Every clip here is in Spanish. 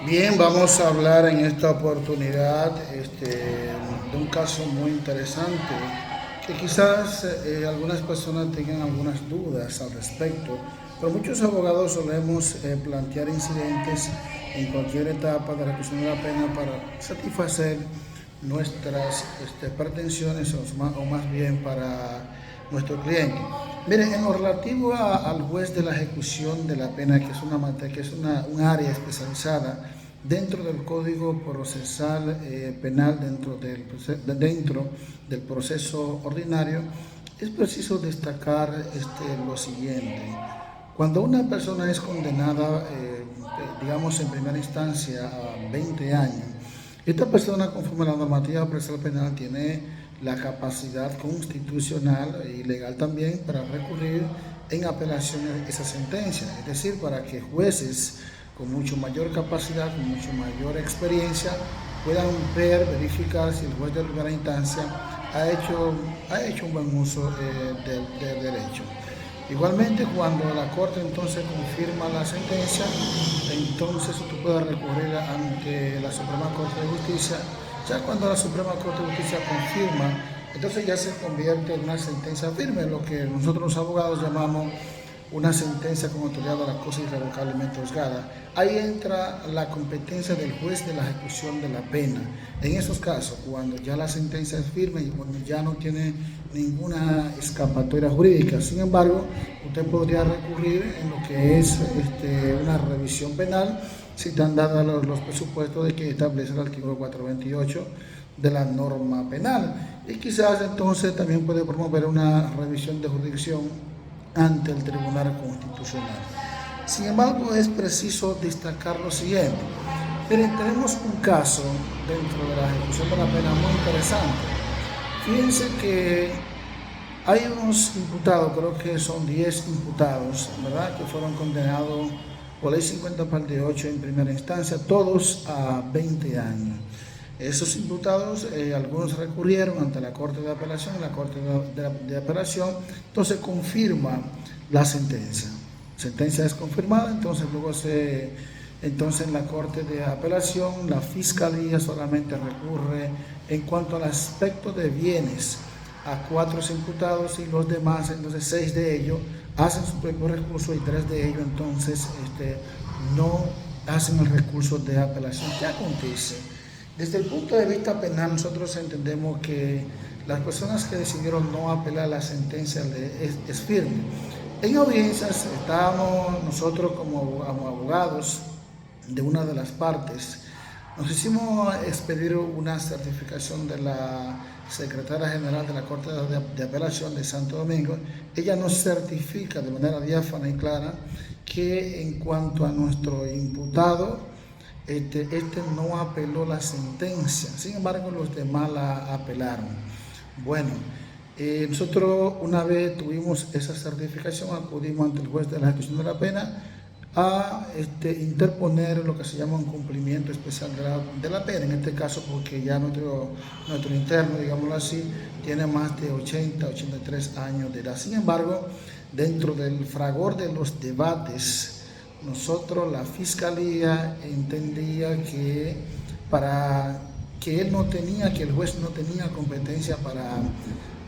Bien, vamos a hablar en esta oportunidad de un caso muy interesante que quizás algunas personas tengan algunas dudas al respecto, pero muchos abogados solemos plantear incidentes en cualquier etapa de la ejecución de la pena para satisfacer nuestras pretensiones o más bien para nuestro cliente. Miren, en lo relativo al juez de la ejecución de la pena, que es una materia, que es un área especializada dentro del Código Procesal Penal, dentro del proceso ordinario, es preciso destacar lo siguiente. Cuando una persona es condenada, digamos en primera instancia, a 20 años, esta persona, conforme a la normativa procesal penal, tiene la capacidad constitucional y legal también para recurrir en apelación a esa sentencia, es decir, para que jueces con mucho mayor capacidad, con mucho mayor experiencia, puedan verificar si el juez de primera instancia ha hecho un buen uso del derecho. Igualmente, cuando la Corte entonces confirma la sentencia, entonces tú puedes recurrir ante la Suprema Corte de Justicia. Ya cuando la Suprema Corte de Justicia confirma, entonces ya se convierte en una sentencia firme, lo que nosotros los abogados llamamos una sentencia con autoridad de la cosa irrevocablemente juzgada. Ahí entra la competencia del juez de la ejecución de la pena. En esos casos, cuando ya la sentencia es firme y cuando ya no tiene ninguna escapatoria jurídica, sin embargo, usted podría recurrir en lo que es una revisión penal si están dados los presupuestos de que establece el artículo 428 de la norma penal. Y quizás entonces también puede promover una revisión de jurisdicción ante el Tribunal Constitucional. Sin embargo, es preciso destacar lo siguiente. Miren, tenemos un caso dentro de la ejecución de la pena muy interesante. Fíjense que hay unos imputados, creo que son 10 imputados, ¿verdad?, que fueron condenados por ley 50 parte 8 en primera instancia, todos a 20 años. Esos imputados, algunos recurrieron ante la Corte de Apelación, la Corte de Apelación, entonces confirma la sentencia. Sentencia es confirmada, entonces entonces en la Corte de Apelación la Fiscalía solamente recurre en cuanto al aspecto de bienes a 4 imputados y los demás, entonces 6 de ellos hacen su propio recurso y 3 de ellos entonces no hacen el recurso de apelación. ¿Qué acontece? Desde el punto de vista penal, nosotros entendemos que las personas que decidieron no apelar la sentencia es firme. En audiencias estábamos nosotros como abogados de una de las partes. Nos hicimos expedir una certificación de la secretaria general de la Corte de Apelación de Santo Domingo. Ella nos certifica de manera diáfana y clara que en cuanto a nuestro imputado, este no apeló la sentencia, sin embargo los demás la apelaron. Bueno, nosotros una vez tuvimos esa certificación, acudimos ante el juez de la ejecución de la pena a interponer lo que se llama un cumplimiento especial de la pena, en este caso porque ya nuestro interno, digámoslo así, tiene más de 83 años de edad. Sin embargo, dentro del fragor de los debates, nosotros, la Fiscalía, entendía que el juez no tenía competencia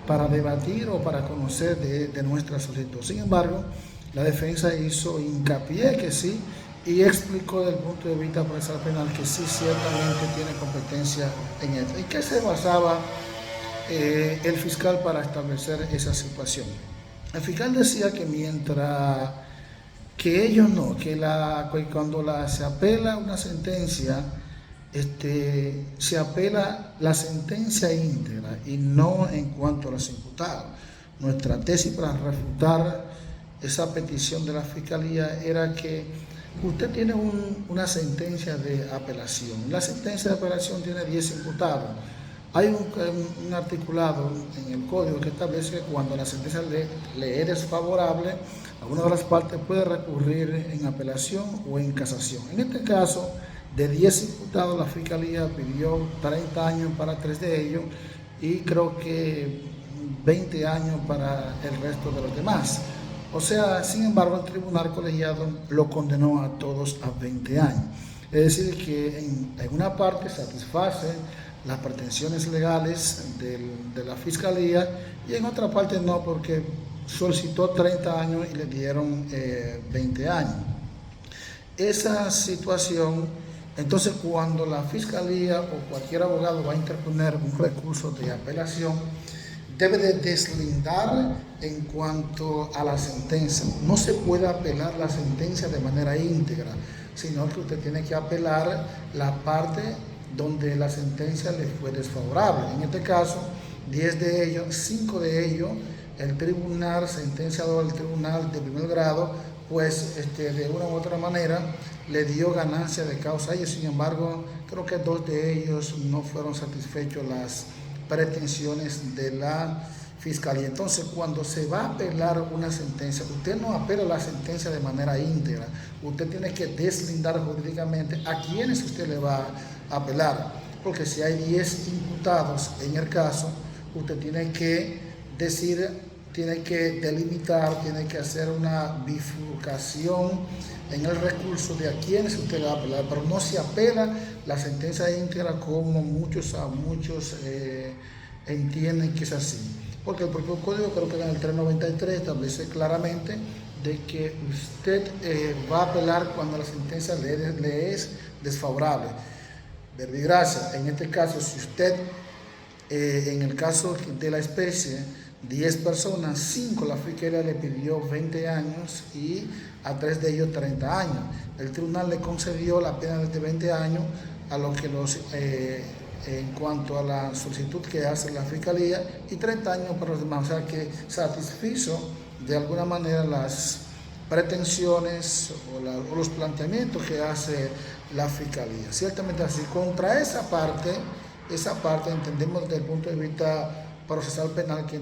para debatir o para conocer de nuestra solicitud. Sin embargo, la defensa hizo hincapié que sí y explicó desde el punto de vista procesal penal que sí, ciertamente tiene competencia en esto. ¿En qué se basaba el fiscal para establecer esa situación? El fiscal decía que que ellos no, que cuando se apela una sentencia, se apela la sentencia íntegra y no en cuanto a los imputados. Nuestra tesis para refutar esa petición de la Fiscalía era que usted tiene una sentencia de apelación. La sentencia de apelación tiene 10 imputados. Hay un articulado en el código que establece que cuando la sentencia le es desfavorable, alguna de las partes puede recurrir en apelación o en casación. En este caso, de 10 imputados, la Fiscalía pidió 30 años para 3 de ellos y creo que 20 años para el resto de los demás. O sea, sin embargo, el tribunal colegiado lo condenó a todos a 20 años. Es decir, que en una parte satisface las pretensiones legales de la Fiscalía y en otra parte no, porque solicitó 30 años y le dieron 20 años. Esa situación, entonces cuando la Fiscalía o cualquier abogado va a interponer un recurso de apelación, debe de deslindar en cuanto a la sentencia. No se puede apelar la sentencia de manera íntegra, sino que usted tiene que apelar la parte donde la sentencia le fue desfavorable. En este caso, 10 de ellos, 5 de ellos, el tribunal sentenciador, el tribunal de primer grado, pues de una u otra manera le dio ganancia de causa a ellos. Sin embargo, creo que 2 de ellos no fueron satisfechos las pretensiones de la Fiscalía. Entonces, cuando se va a apelar una sentencia, usted no apela la sentencia de manera íntegra, usted tiene que deslindar jurídicamente a quienes usted le va a apelar, porque si hay 10 imputados en el caso, usted tiene que decir, tiene que delimitar, tiene que hacer una bifurcación en el recurso de a quienes usted le va a apelar, pero no se apela la sentencia íntegra como muchos entienden que es así, porque el propio código, creo que en el 393, establece claramente de que usted va a apelar cuando la sentencia le es desfavorable. Verbigracia, en este caso, si usted, en el caso de la especie, 10 personas, 5 la Fiscalía le pidió 20 años y a 3 de ellos 30 años. El tribunal le concedió la pena de 20 años a los que en cuanto a la solicitud que hace la Fiscalía y 30 años para los demás, o sea que satisfizo de alguna manera las pretensiones o los planteamientos que hace la Fiscalía. Ciertamente así, contra esa parte entendemos desde el punto de vista procesal penal que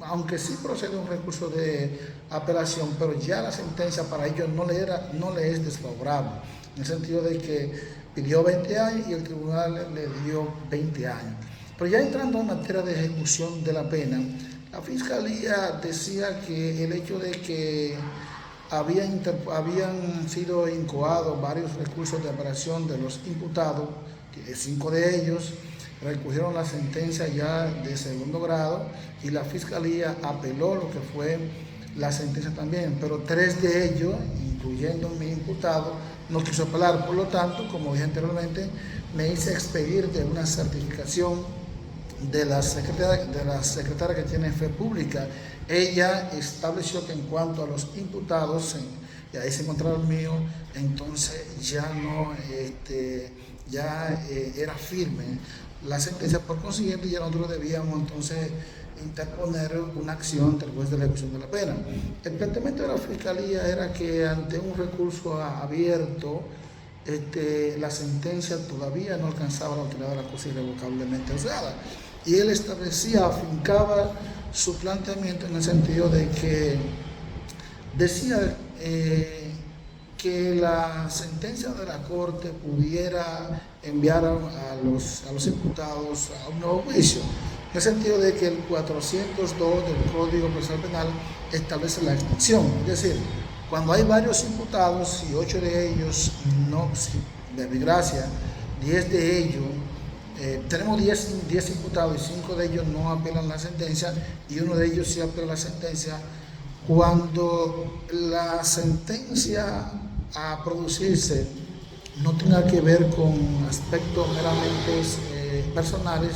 aunque sí procede un recurso de apelación, pero ya la sentencia para ellos no le es desfavorable, en el sentido de que pidió 20 años y el tribunal le dio 20 años. Pero ya entrando en materia de ejecución de la pena, la Fiscalía decía que el hecho de que habían sido incoados varios recursos de apelación de los imputados, 5 de ellos recurrieron la sentencia ya de segundo grado y la Fiscalía apeló lo que fue la sentencia también, pero 3 de ellos, incluyendo mi imputado, no quiso apelar. Por lo tanto, como dije anteriormente, me hice expedir de una certificación de la secretaria que tiene fe pública. Ella estableció que en cuanto a los imputados, y ahí se encontraba el mío, entonces ya no, era firme la sentencia. Por consiguiente, ya nosotros debíamos entonces interponer una acción después de la ejecución de la pena. El planteamiento de la Fiscalía era que ante un recurso abierto, la sentencia todavía no alcanzaba la autoridad de la cosa irrevocablemente usada. Y él afincaba su planteamiento en el sentido de que decía que la sentencia de la Corte pudiera enviar a los imputados a un nuevo juicio, en el sentido de que el 402 del Código Procesal Penal establece la extinción, es decir, cuando hay varios imputados y 8 de ellos no, de desgracia, 10 de ellos, tenemos 10 imputados y 5 de ellos no apelan la sentencia y uno de ellos sí apela la sentencia. Cuando la sentencia a producirse no tenga que ver con aspectos meramente personales,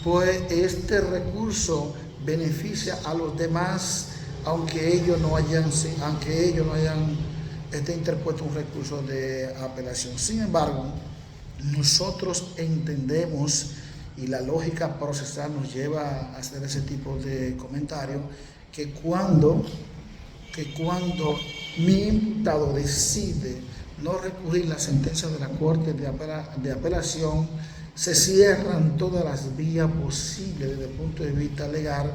pues este recurso beneficia a los demás, aunque ellos no hayan interpuesto un recurso de apelación. Sin embargo, nosotros entendemos, y la lógica procesal nos lleva a hacer ese tipo de comentarios, que cuando mi imputado decide no recurrir la sentencia de la Corte de apelación, se cierran todas las vías posibles desde el punto de vista legal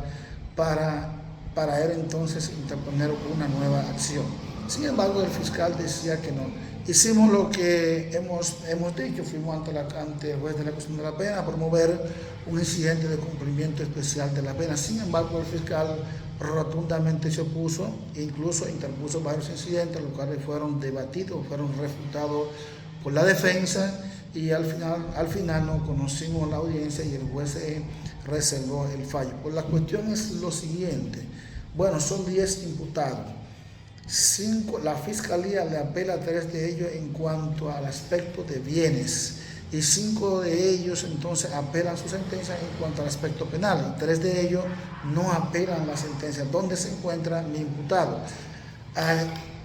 para él entonces interponer una nueva acción. Sin embargo, el fiscal decía que no. Hicimos lo que hemos dicho, fuimos ante el juez de la ejecución de la pena a promover un incidente de cumplimiento especial de la pena. Sin embargo, el fiscal rotundamente se opuso, incluso interpuso varios incidentes, los cuales fueron debatidos, fueron refutados por la defensa y al final no conocimos la audiencia y el juez reservó el fallo. Pues la cuestión es lo siguiente. Bueno, son 10 imputados. 5, la fiscalía le apela a 3 de ellos en cuanto al aspecto de bienes y 5 de ellos entonces apelan su sentencia en cuanto al aspecto penal. 3 de ellos no apelan la sentencia. ¿Dónde se encuentra mi imputado?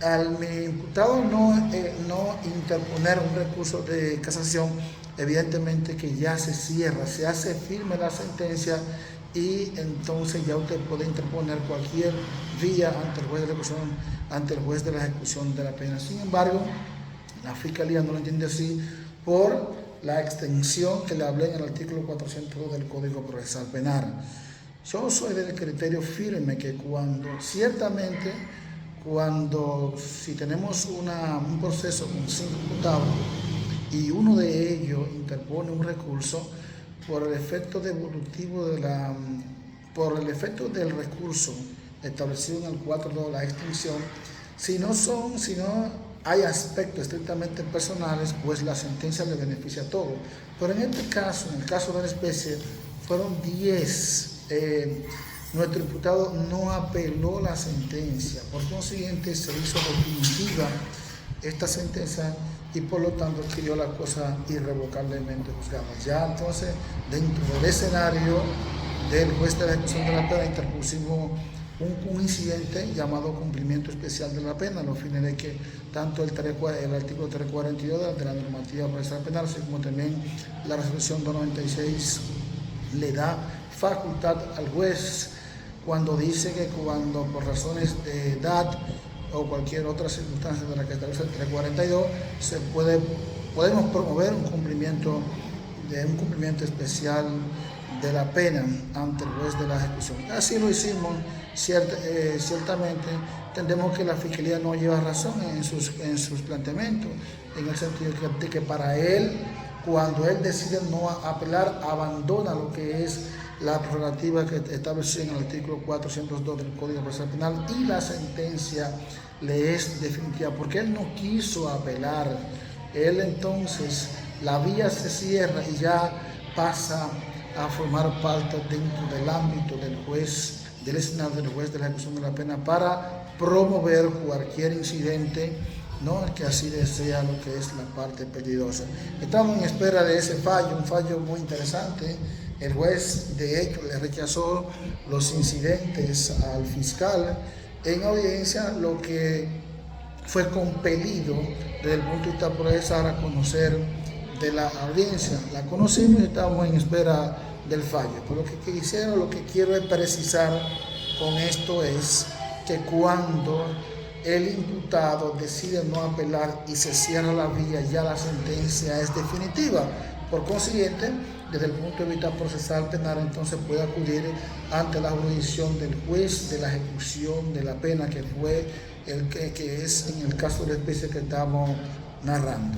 Al mi imputado no interponer un recurso de casación, evidentemente que ya se cierra, se hace firme la sentencia y entonces ya usted puede interponer cualquier vía ante el juez de la ejecución de la pena. Sin embargo, la fiscalía no lo entiende así por la extensión que le hablé en el artículo 402 del Código Procesal Penal. Yo soy del criterio firme que si tenemos un proceso con 5 imputados y uno de ellos interpone un recurso por el efecto devolutivo por el efecto del recurso establecido en el 4.2 de la extinción, si no hay aspectos estrictamente personales, pues la sentencia le beneficia a todos. Pero en este caso, en el caso de la especie, fueron 10. Nuestro imputado no apeló la sentencia, por consiguiente se hizo definitiva esta sentencia y por lo tanto adquirió la cosa irrevocablemente juzgada. Ya entonces, dentro del escenario del juez de la ejecución de la pena, interpusimos un incidente llamado cumplimiento especial de la pena, a los fines de que tanto el artículo 342 de la normativa procesal penal, así como también la resolución 296 le da facultad al juez cuando dice que cuando por razones de edad o cualquier otra circunstancia de la que establece el 342 podemos promover un cumplimiento especial de la pena ante el juez de la ejecución. Así lo hicimos. Ciertamente entendemos que la fiscalía no lleva razón en sus planteamientos, en el sentido de que para él, cuando él decide no apelar, abandona lo que es la prerrogativa que establecida en el artículo 402 del Código Procesal Penal y la sentencia le es definitiva, porque él no quiso apelar. Él entonces, la vía se cierra y ya pasa a formar parte dentro del ámbito del escenario del juez de la ejecución de la pena para promover cualquier incidente, ¿no?, que así desea lo que es la parte peligrosa. Estamos en espera de ese fallo, un fallo muy interesante. El juez de hecho le rechazó los incidentes al fiscal en audiencia, lo que fue compelido desde el punto de vista procesal a conocer de la audiencia. La conocimos y estamos en espera del fallo. Pero lo que quiero precisar con esto es que cuando el imputado decide no apelar y se cierra la vía, ya la sentencia es definitiva. Por consiguiente, desde el punto de vista procesal penal, entonces puede acudir ante la jurisdicción del juez de la ejecución de la pena, que fue que es en el caso de la especie que estamos narrando.